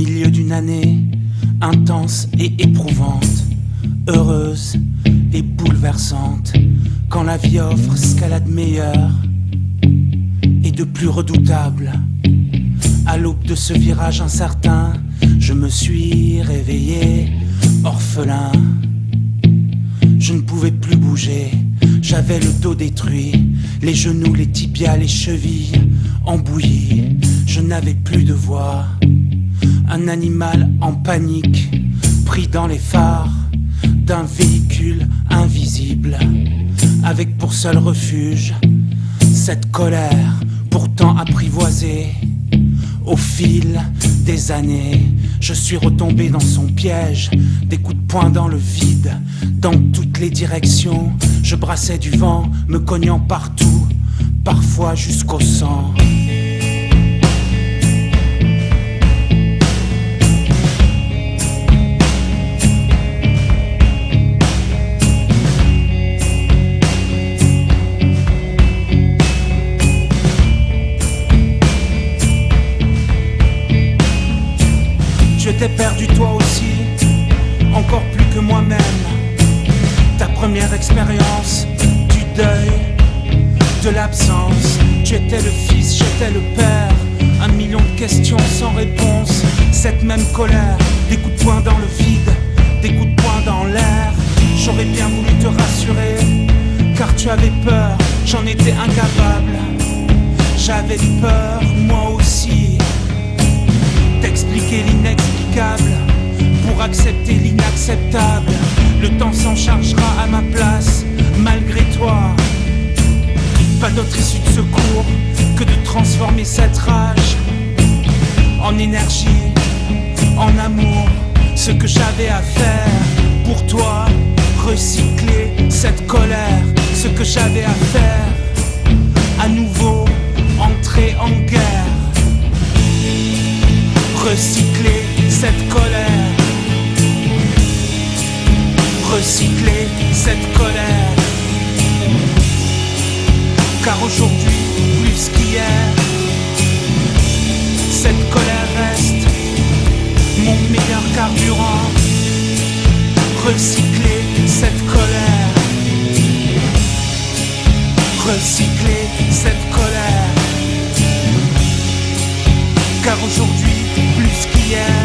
milieu d'une année intense et éprouvante, heureuse et bouleversante, quand la vie offre ce qu'elle a de meilleur et de plus redoutable. À l'aube de ce virage incertain, je me suis réveillé, orphelin. Je ne pouvais plus bouger, j'avais le dos détruit, les genoux, les tibias, les chevilles embouillis. Je n'avais plus de voix, un animal en panique, pris dans les phares d'un véhicule invisible, avec pour seul refuge cette colère pourtant apprivoisée. Au fil des années, je suis retombé dans son piège, des coups de poing dans le vide, dans toutes les directions. Je brassais du vent, me cognant partout, parfois jusqu'au sang. Tu t'es perdu toi aussi, encore plus que moi-même. Ta première expérience du deuil, de l'absence. Tu étais le fils, j'étais le père. 1 million de questions sans réponse. Cette même colère, des coups de poing dans le vide, des coups de poing dans l'air. J'aurais bien voulu te rassurer, car tu avais peur, j'en étais incapable. J'avais peur, moi aussi, d'expliquer l'inexplicable pour accepter l'inacceptable. Le temps s'en chargera à ma place, malgré toi. Pas d'autre issue de secours que de transformer cette rage en énergie, en amour. Ce que j'avais à faire pour toi, recycler cette colère. Ce que j'avais à faire, à nouveau entrer en guerre. Recycler cette colère, recycler cette colère. Car aujourd'hui, plus qu'hier, cette colère reste mon meilleur carburant. Recycler cette colère, recycler cette colère. Car aujourd'hui, plus qu'hier,